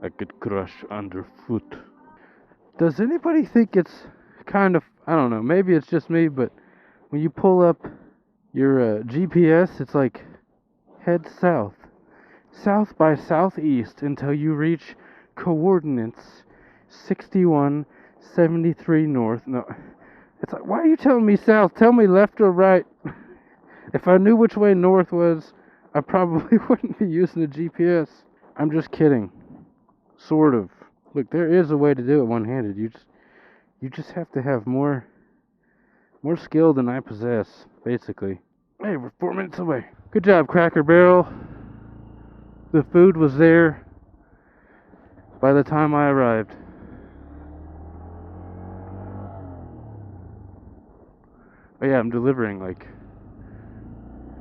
I could crush underfoot. Does anybody think it's kind of, I don't know, maybe it's just me, but when you pull up your GPS, it's like head south. South by southeast until you reach coordinates 6173 north. No, it's like, why are you telling me south? Tell me left or right. If I knew which way north was, I probably wouldn't be using a GPS. I'm just kidding. Sort of. Look, there is a way to do it one-handed. You just have to have more skill than I possess, basically. Hey, we're 4 minutes away. Good job, Cracker Barrel. The food was there by the time I arrived. Oh yeah, I'm delivering, like...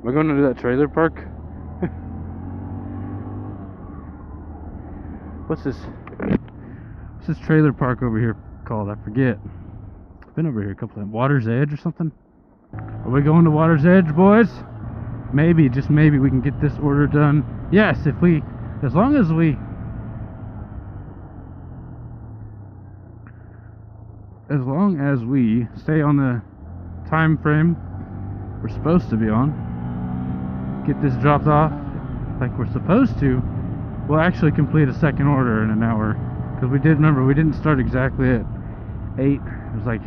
Am I going to that trailer park? What's this trailer park over here called? I forget. I've been over here a couple times. Water's Edge or something? Are we going to Water's Edge, boys? Maybe, just maybe, we can get this order done. Yes, as long as we stay on the time frame we're supposed to be on, get this dropped off like we're supposed to, we'll actually complete a second order in an hour. Because we didn't start exactly at 8. It was like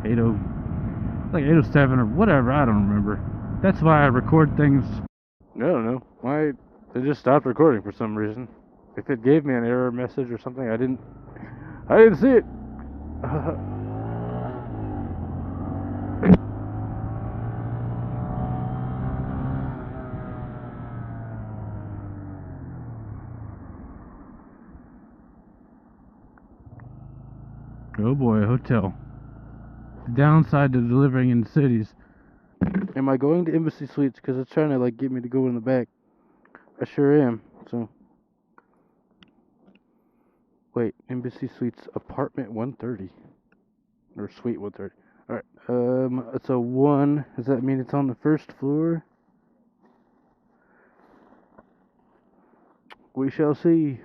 8:07 or whatever, I don't remember. That's why I record things. I don't know why they just stopped recording for some reason. If it gave me an error message or something, I didn't see it. Oh boy, a hotel. The downside to delivering in cities. Am I going to Embassy Suites? Because it's trying to like get me to go in the back. I sure am. So, wait, Embassy Suites apartment 130 or suite 130. All right. It's a 1. Does that mean it's on the first floor? We shall see.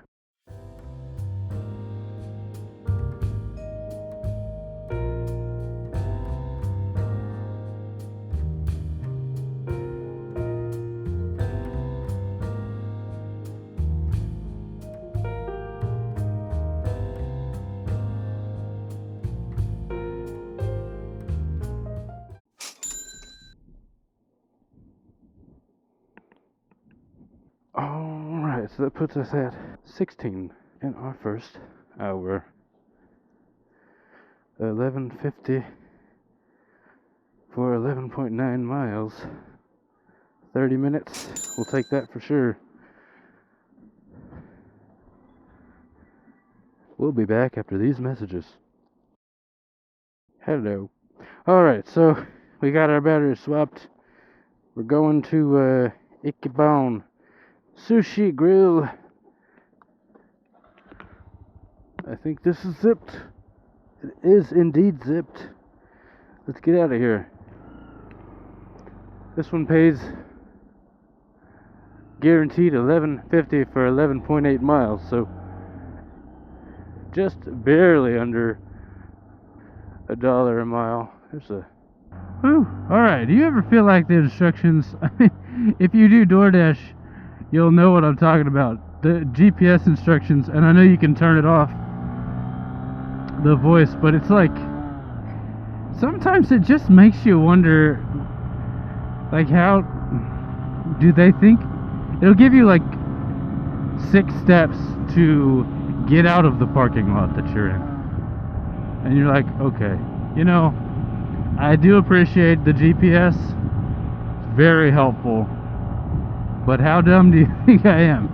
Alright, so that puts us at 16 in our first hour. 11:50 for 11.9 miles. 30 minutes. We'll take that for sure. We'll be back after these messages. Hello. Alright, so we got our batteries swapped. We're going to Ikebon Sushi Grill. I think this is zipped. It is indeed zipped. Let's get out of here. This one pays guaranteed $11.50 for 11.8 miles, so just barely under $1 a mile. There's a... Whew. Alright, do you ever feel like the instructions... I mean, if you do DoorDash, you'll know what I'm talking about. The GPS instructions, and I know you can turn it off, the voice, but it's like... Sometimes it just makes you wonder, like, how do they think? It'll give you, like, 6 steps to get out of the parking lot that you're in. And you're like, okay, you know, I do appreciate the GPS. It's very helpful. But how dumb do you think I am?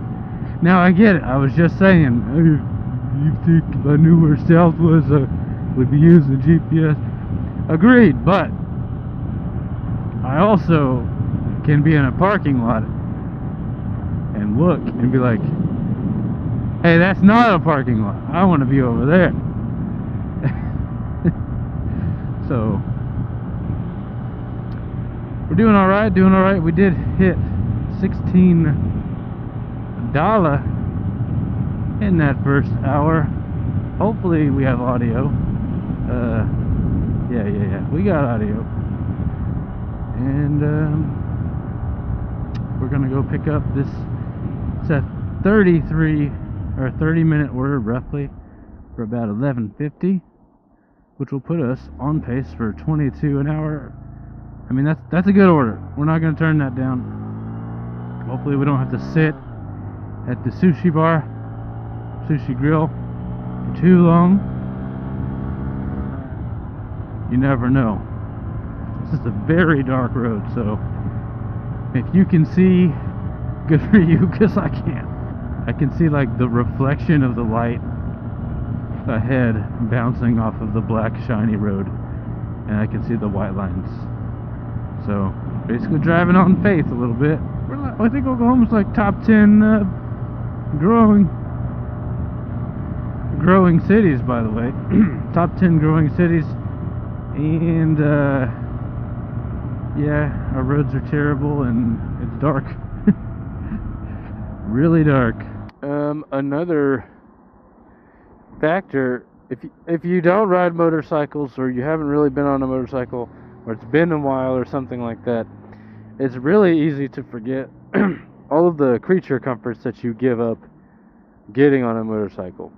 Now, I get it. I was just saying, hey, you think if I knew where south was, I would be using GPS. Agreed, but I also can be in a parking lot and look and be like, hey, that's not a parking lot. I want to be over there. So, we're doing all right, doing all right. We did hit $16 in that first hour. Hopefully we have audio. Yeah. We got audio. And we're gonna go pick up this. It's a 33 or 30-minute order roughly for about 11.50, which will put us on pace for 22 an hour. I mean, that's a good order. We're not gonna turn that down. Hopefully we don't have to sit at the sushi bar, sushi grill for too long. You never know. This is a very dark road, so if you can see, good for you, because I can't. I can see like the reflection of the light ahead bouncing off of the black shiny road, and I can see the white lines. So basically driving on faith a little bit. I think Oklahoma's like top 10 growing cities, by the way. Top 10 growing cities. And yeah, our roads are terrible and it's dark. Really dark. Another factor, if you don't ride motorcycles, or you haven't really been on a motorcycle, or it's been a while or something like that, it's really easy to forget all of the creature comforts that you give up getting on a motorcycle.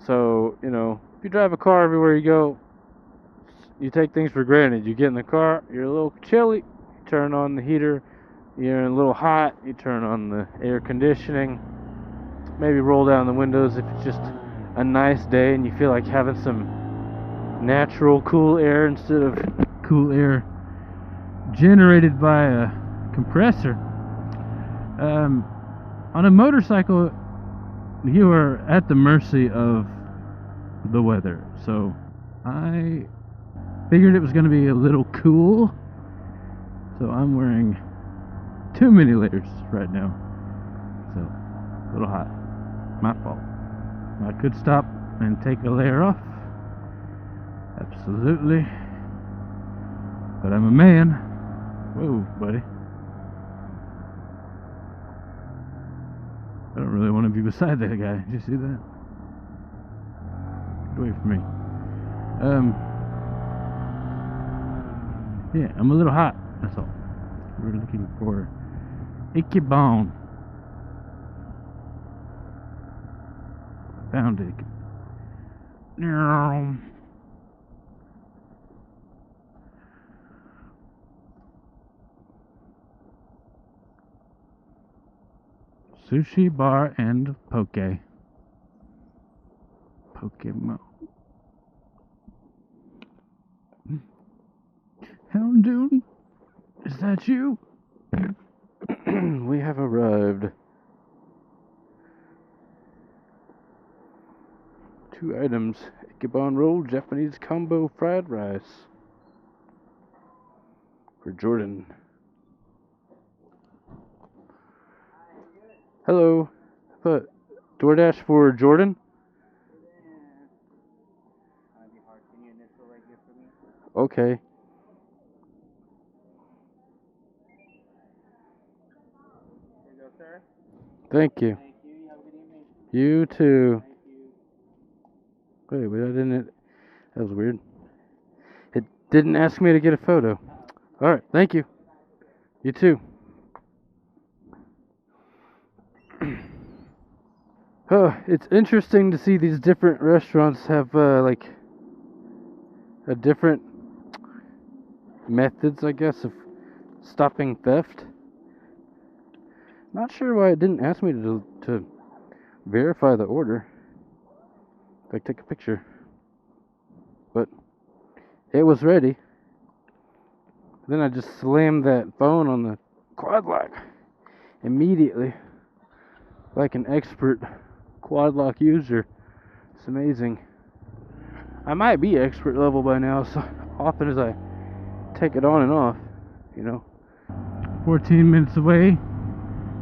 So, you know, if you drive a car everywhere you go, you take things for granted. You get in the car, you're a little chilly, you turn on the heater. You're a little hot, you turn on the air conditioning. Maybe roll down the windows if it's just a nice day and you feel like having some natural cool air instead of cool air generated by a compressor. On a motorcycle, you are at the mercy of the weather. So I figured it was going to be a little cool, so I'm wearing too many layers right now, so a little hot. My fault. I could stop and take a layer off, absolutely, but I'm a man. Whoa, buddy. I don't really want to be beside that guy. Did you see that? Get away from me. Yeah, I'm a little hot, that's all. We're looking for Ikebon. Found it. Sushi bar and poke. Pokemon. Houndoon? Is that you? We have arrived. 2 items. Ikebon roll, Japanese combo fried rice. For Jordan. Hello. But Doordash for Jordan? Okay. Thank you. You too. Wait, I didn't. That was weird. It didn't ask me to get a photo. Alright, thank you. You too. Oh, it's interesting to see these different restaurants have like a different methods, I guess, of stopping theft. Not sure why it didn't ask me to verify the order. Like, take a picture. But it was ready. Then I just slammed that phone on the quad lock immediately. Like an expert quad lock user. It's amazing. I might be expert level by now, so often as I take it on and off, you know. 14 minutes away.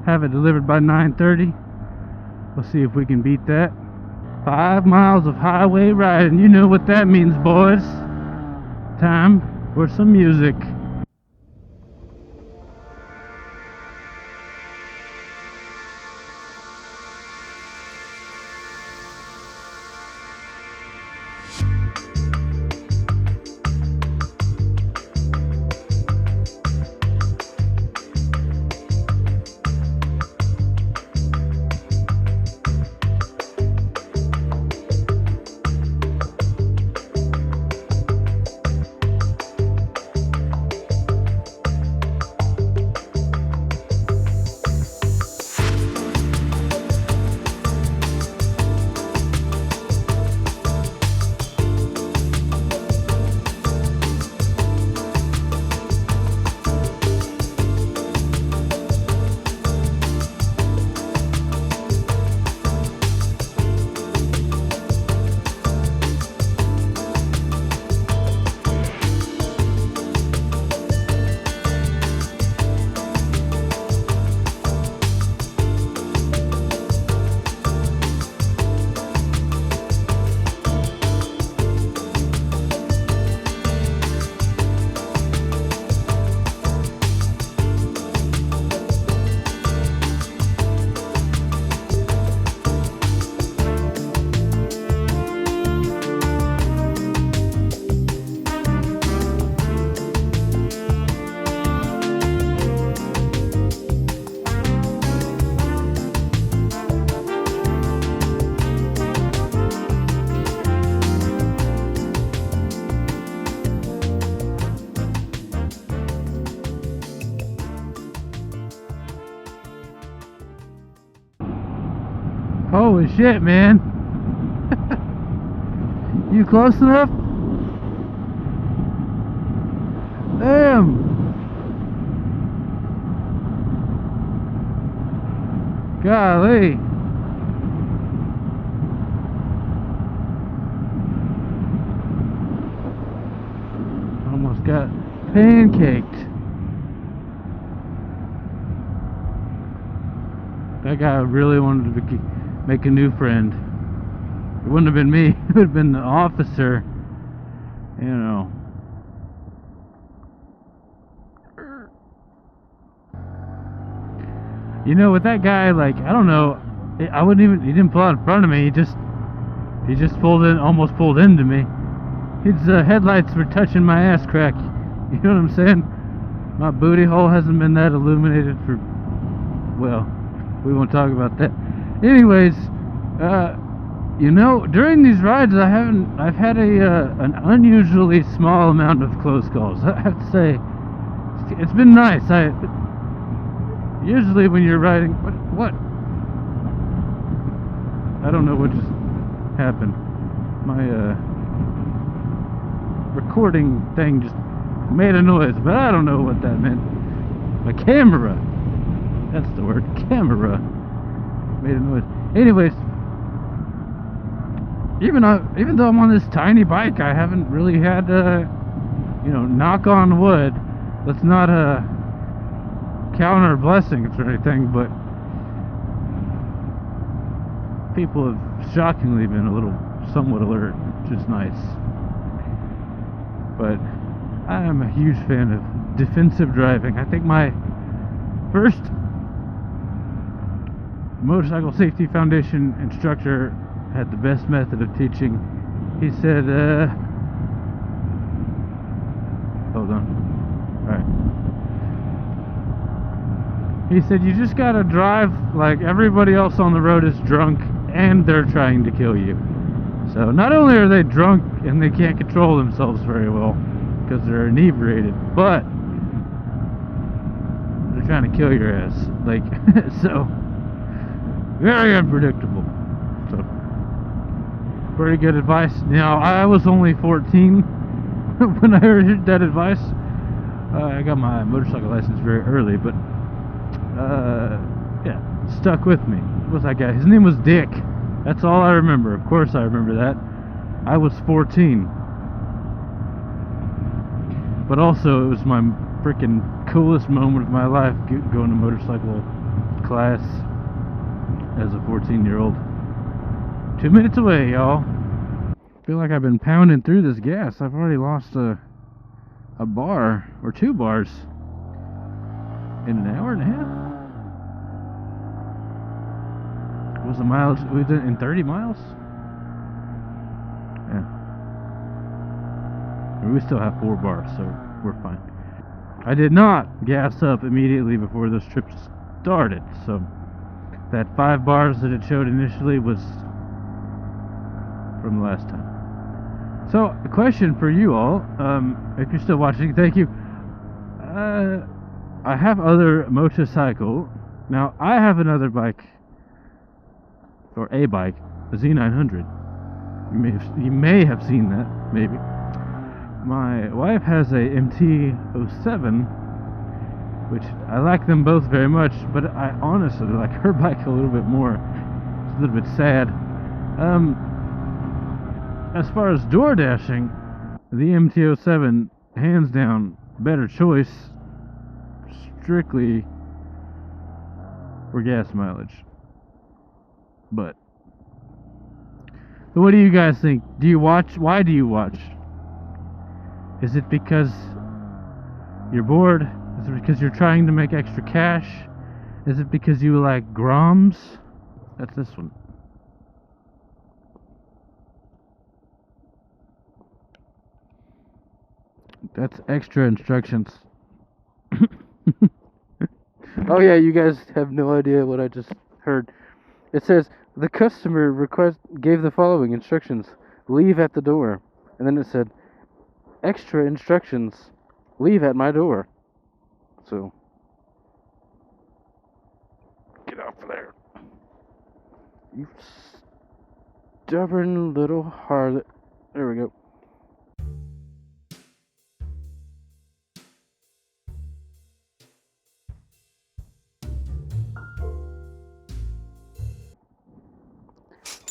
Have it delivered by 9:30. We'll see if we can beat that. 5 miles of highway riding. You know what that means, boys. Time for some music. Holy shit, man. You close enough? Damn. Golly. Almost got pancaked. That guy really wanted to make a new friend. It wouldn't have been me. It would have been the officer. You know. You know, with that guy, like, I don't know. I wouldn't even. He didn't pull out in front of me. He just pulled in, almost pulled into me. His headlights were touching my ass crack. You know what I'm saying? My booty hole hasn't been that illuminated for, well, we won't talk about that. Anyways, you know, during these rides, I've had an unusually small amount of close calls. I have to say, it's been nice. Usually when you're riding, what? I don't know what just happened. My recording thing just made a noise, but I don't know what that meant. My camera, that's the word, camera, made a noise. Anyways, even though I'm on this tiny bike, I haven't really had, you know, knock on wood, let's not count our blessings or anything, but people have shockingly been a little somewhat alert, which is nice. But I am a huge fan of defensive driving. I think my first motorcycle safety foundation instructor had the best method of teaching. He said, hold on. Alright. He said, you just gotta drive like everybody else on the road is drunk and they're trying to kill you. So not only are they drunk and they can't control themselves very well because they're inebriated, but they're trying to kill your ass. Like, so very unpredictable. So pretty good advice. Now, I was only 14 when I heard that advice. I got my motorcycle license very early, but yeah, stuck with me. What was that guy? His name was Dick. That's all I remember. Of course I remember that. I was 14. But also, it was my freaking coolest moment of my life, going to motorcycle class as a 14-year-old. 2 minutes away, y'all. I feel like I've been pounding through this gas. I've already lost a bar or 2 bars in an hour and a half. Was the mileage, was it in 30 miles? Yeah. We still have 4 bars, so we're fine. I did not gas up immediately before this trip started, so that 5 bars that it showed initially was from the last time. So, a question for you all, if you're still watching, thank you. I have other motorcycle. Now, I have another bike, or a bike, a Z900. You may have seen that, maybe. My wife has a MT-07, which I like them both very much, but I honestly like her bike a little bit more. It's a little bit sad. As far as door dashing, the MT-07, hands down, better choice, strictly for gas mileage. But what do you guys think? Do you watch? Why do you watch? Is it because you're bored? Is it because you're trying to make extra cash? Is it because you like Groms? That's this one. That's extra instructions. Oh yeah, you guys have no idea what I just heard. It says, the customer gave the following instructions. Leave at the door. And then it said, extra instructions. Leave at my door. So, get off there. You stubborn little harlot. There we go.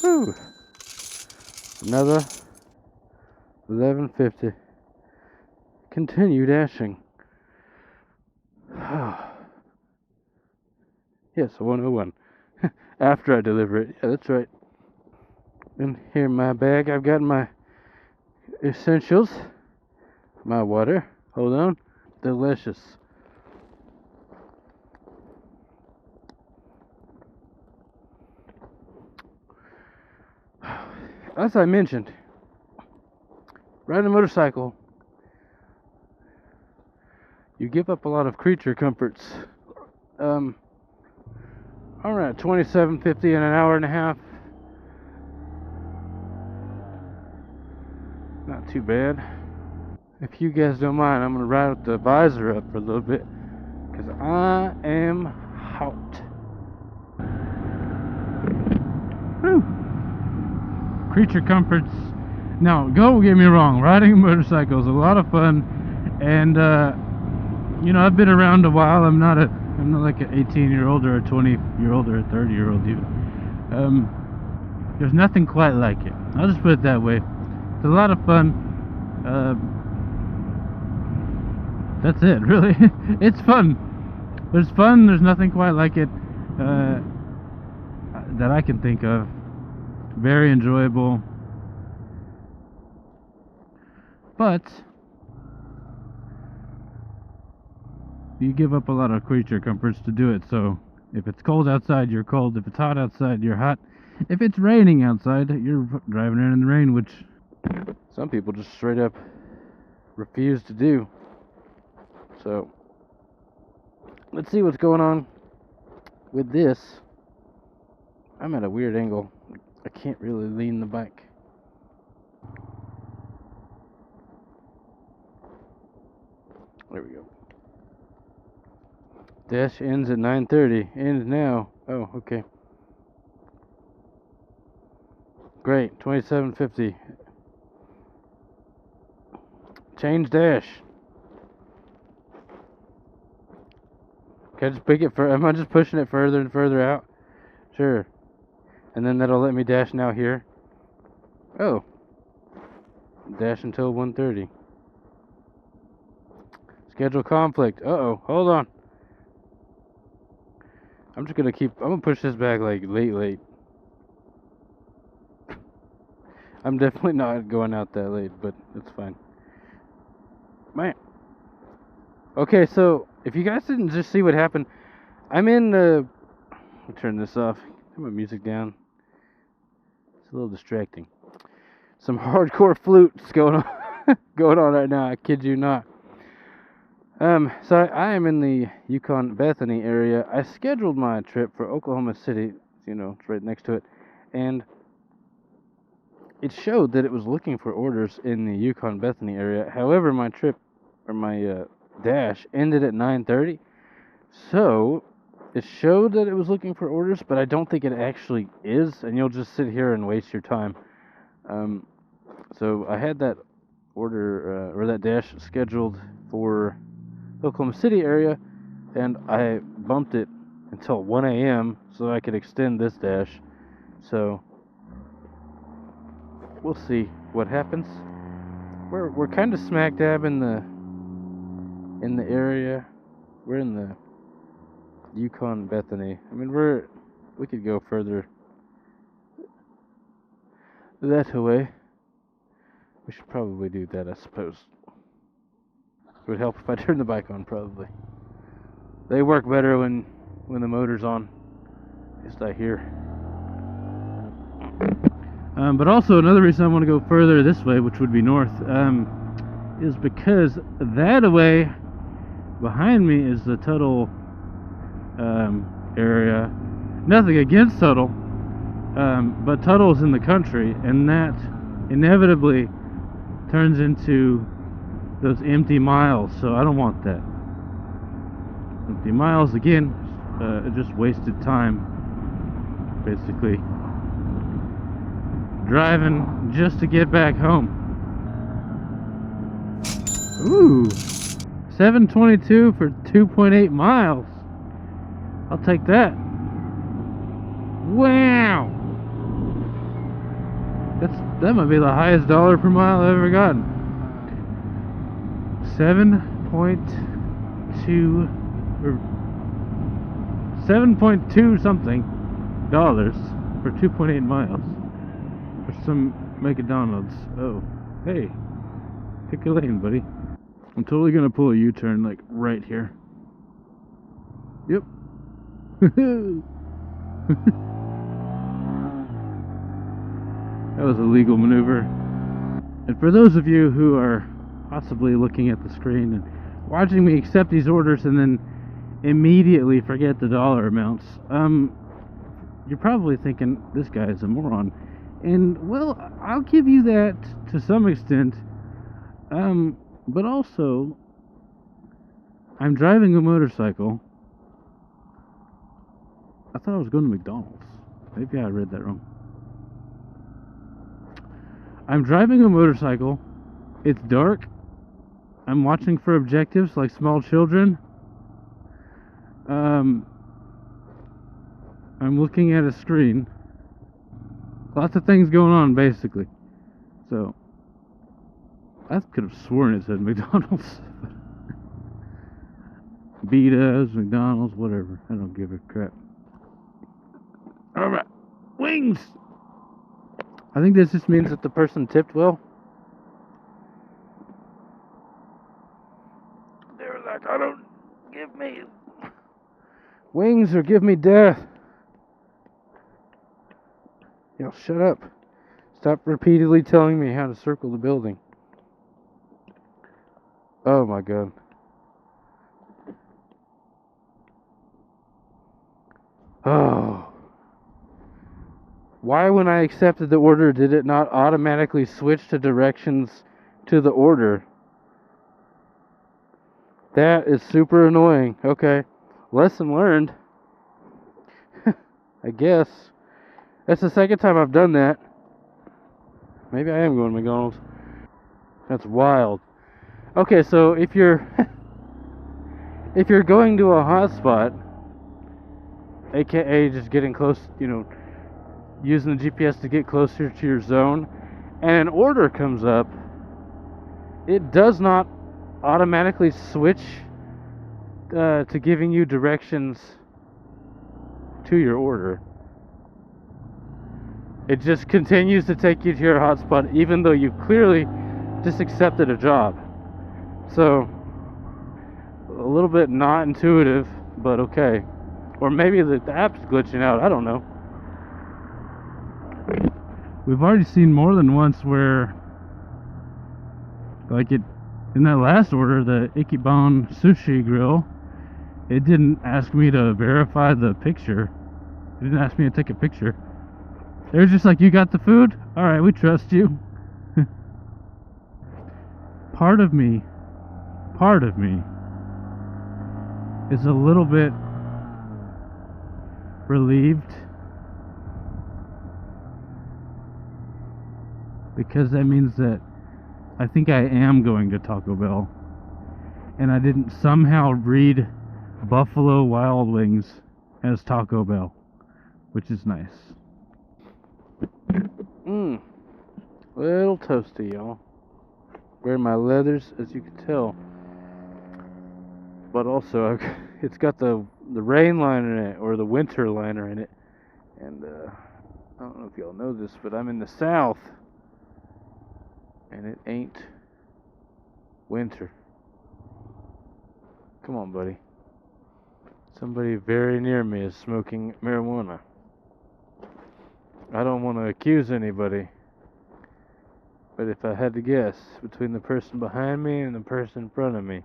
Whew. Another 1150. Continue dashing. Yes, 101. After I deliver it. Yeah, that's right. And here in my bag, I've got my essentials. My water. Hold on. Delicious. As I mentioned, riding a motorcycle, you give up a lot of creature comforts. Alright, $27.50 in an hour and a half. Not too bad. If you guys don't mind, I'm gonna ride with the visor up for a little bit, because I am hot. Whew. Creature comforts. Now, don't get me wrong, riding a motorcycle is a lot of fun, and you know, I've been around a while. I'm not like an 18-year-old or a 20-year-old or a 30-year-old even. There's nothing quite like it. I'll just put it that way. It's a lot of fun. That's it, really. It's fun. There's fun. There's nothing quite like it that I can think of. Very enjoyable. But you give up a lot of creature comforts to do it. So if it's cold outside, you're cold. If it's hot outside, you're hot. If it's raining outside, you're driving around in the rain, which some people just straight up refuse to do. So let's see what's going on with this. I'm at a weird angle. I can't really lean the bike. There we go. Dash ends at 9:30. Ends now. Oh, okay. Great. 27.50. Change dash. Can I just pick it for? Am I just pushing it further and further out? Sure. And then that'll let me dash now here. Oh. Dash until 1:30. Schedule conflict. Uh-oh. Hold on. I'm gonna push this back like late. I'm definitely not going out that late, but it's fine. Man. Okay, so if you guys didn't just see what happened, I'm in the... Let me turn this off. Turn my music down. It's a little distracting. Some hardcore flutes going on right now. I kid you not. So I am in the Yukon Bethany area. I scheduled my trip for Oklahoma City. You know, it's right next to it, and it showed that it was looking for orders in the Yukon Bethany area. However, my trip or my dash ended at 9:30. So it showed that it was looking for orders, but I don't think it actually is, and you'll just sit here and waste your time. So I had that order or that dash scheduled for Oklahoma City area, and I bumped it until 1 a.m. so I could extend this dash. So we'll see what happens. We're kind of smack dab in the area. We're in the Yukon Bethany. I mean, we could go further that way. We should probably do that, I suppose. It would help if I turned the bike on, probably. They work better when the motor's on. At least I hear. But also another reason I want to go further this way, which would be north, is because that way behind me is the Tuttle area. Nothing against Tuttle, but Tuttle's in the country, and that inevitably turns into those empty miles, so I don't want that. Empty miles, again, just wasted time, basically. driving just to get back home. Ooh, 722 for 2.8 miles. I'll take that. Wow, that might be the highest dollar per mile I've ever gotten. 7.2 or 7.2 something dollars for 2.8 miles for some McDonald's. Oh, hey, pick a lane, buddy. I'm totally gonna pull a U-turn like right here. Yep. That was a legal maneuver. And for those of you who are possibly looking at the screen and watching me accept these orders and then immediately forget the dollar amounts, you're probably thinking this guy is a moron. And well, I'll give you that to some extent. But also, I'm driving a motorcycle. I thought I was going to McDonald's. Maybe I read that wrong. I'm driving a motorcycle. It's dark. I'm watching for objectives like small children. I'm looking at a screen. Lots of things going on, basically. So, I could have sworn it said McDonald's. Betas, McDonald's, whatever. I don't give a crap. Alright. Wings! I think this just means that the person tipped well. They were like, I don't give me wings or give me death. Yo, shut up. Stop repeatedly telling me how to circle the building. Oh my god. Oh. Why, when I accepted the order, did it not automatically switch to directions to the order? That is super annoying. Okay. Lesson learned. I guess. That's the second time I've done that. Maybe I am going to McDonald's. That's wild. Okay, so if you're going to a hotspot, aka just getting close, using the GPS to get closer to your zone, and an order comes up, it does not automatically switch to giving you directions to your order. It just continues to take you to your hotspot even though you clearly just accepted a job. So, a little bit not intuitive, but okay. Or maybe the app's glitching out, I don't know. We've already seen more than once where, like in that last order, the Ichiban Sushi Grill, it didn't ask me to verify the picture. It didn't ask me to take a picture. It was just like, you got the food? Alright, we trust you. Part of me is a little bit relieved, because that means that I think I am going to Taco Bell, and I didn't somehow read Buffalo Wild Wings as Taco Bell, which is nice. Little toasty, y'all. Wearing my leathers, as you can tell, but also it's got the rain liner in it, or the winter liner in it, and I don't know if y'all know this, but I'm in the South, and it ain't winter. Come on, buddy. Somebody very near me is smoking marijuana. I don't want to accuse anybody, but if I had to guess between the person behind me and the person in front of me,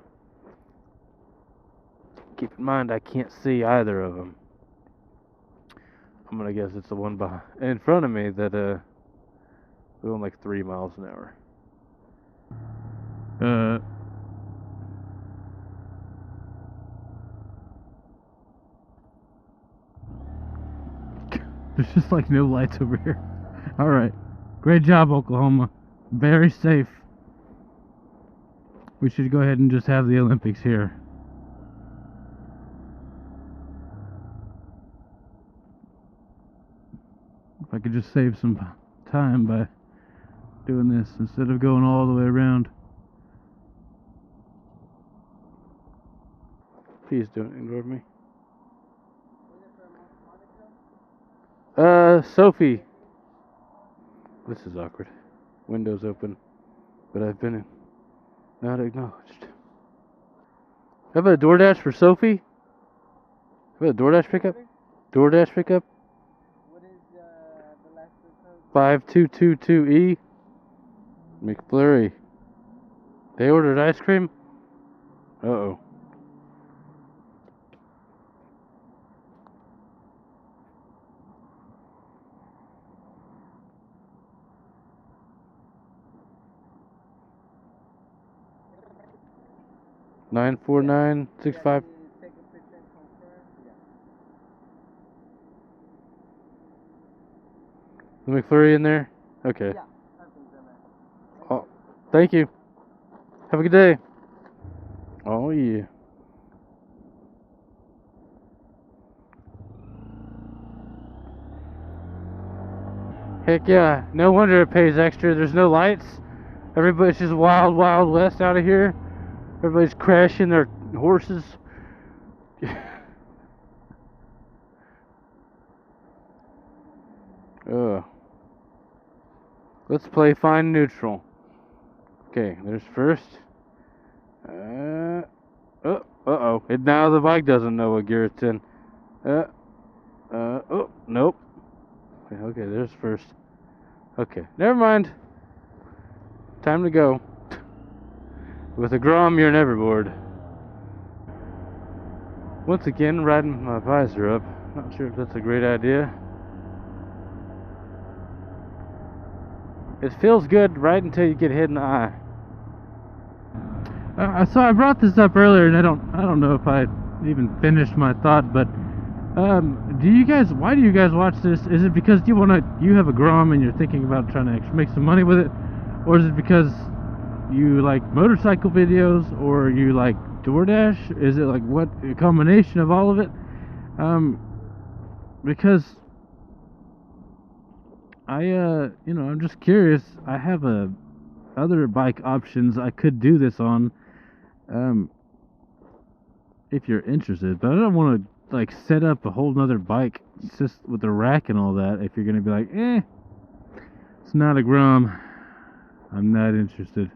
keep in mind I can't see either of them. I'm gonna guess it's the one in front of me that we're going like 3 miles an hour. There's just like no lights over here. Alright. Great job, Oklahoma. Very safe. We should go ahead and just have the Olympics here. If I could just save some time by doing this instead of going all the way around. Please don't ignore me. Sophie. This is awkward. Windows open, but I've been not acknowledged. How about a DoorDash for Sophie? How about a DoorDash pickup? DoorDash pickup? What is the last code? 5222E. McFlurry. They ordered ice cream? Uh-oh. $94965. The McFlurry in there? Okay. Yeah. Oh, thank you. Have a good day. Oh, yeah. Heck yeah. No wonder it pays extra. There's no lights. Everybody's just wild, wild west out of here. Everybody's crashing their horses. Let's play find neutral. Okay, there's first. Uh-oh. And now the bike doesn't know what gear it's in. Oh, nope. Okay, there's first. Okay, never mind. Time to go. With a Grom, you're never bored. Once again, riding my visor up. Not sure if that's a great idea. It feels good right until you get hit in the eye. So I brought this up earlier, and I don't know if I even finished my thought, but why do you guys watch this? Is it because you have a Grom and you're thinking about trying to actually make some money with it, or is it because you like motorcycle videos, or you like DoorDash? Is it like what, a combination of all of it? Because I'm just curious. I have other bike options I could do this on, if you're interested, but I don't want to like set up a whole nother bike just with a rack and all that if you're gonna be like, it's not a Grom, I'm not interested.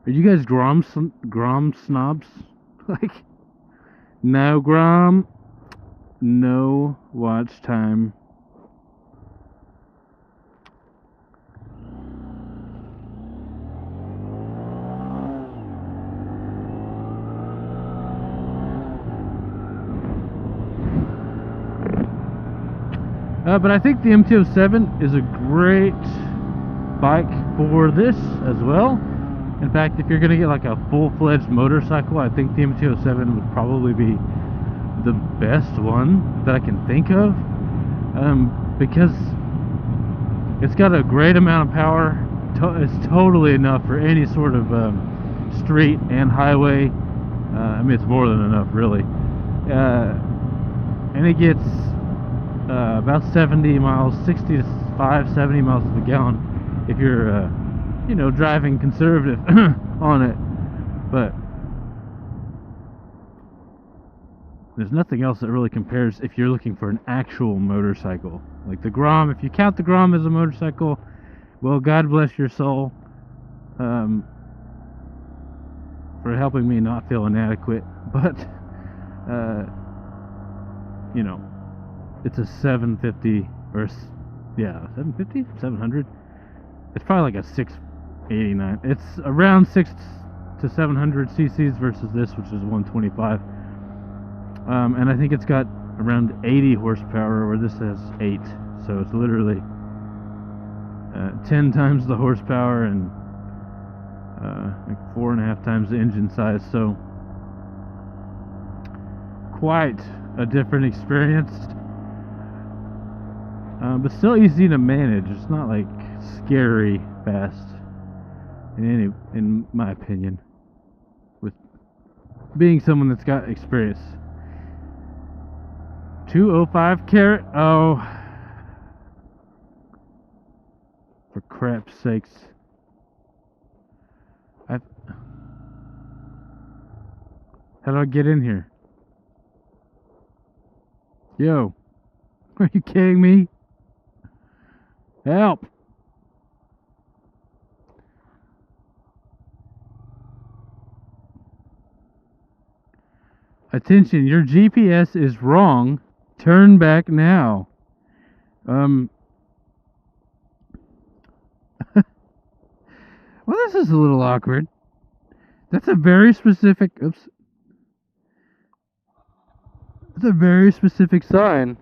Are you guys Grom snobs? Like, no Grom, no watch time. But I think the MT-07 is a great bike for this as well. In fact, if you're going to get like a full-fledged motorcycle, I think the MT-07 would probably be the best one that I can think of. Because it's got a great amount of power. It's totally enough for any sort of street and highway. I mean, it's more than enough, really. And it gets about 70 miles, 65, 70 miles to the gallon if you're, driving conservative on it. But there's nothing else that really compares if you're looking for an actual motorcycle. Like the Grom, if you count the Grom as a motorcycle, well, God bless your soul for helping me not feel inadequate. But, it's a 750 or 750, 700. It's probably like a 689. It's around 6 to 700 cc's versus this, which is 125. And I think it's got around 80 horsepower, where this has 8. So it's literally 10 times the horsepower and like 4.5 times the engine size. So quite a different experience. But still easy to manage. It's not like scary fast. In my opinion, with being someone that's got experience. 205 carat. Oh, for crap's sakes! How do I get in here? Yo, are you kidding me? Help! Attention, your GPS is wrong. Turn back now. Well, this is a little awkward. That's a very specific. Oops. That's a very specific sign.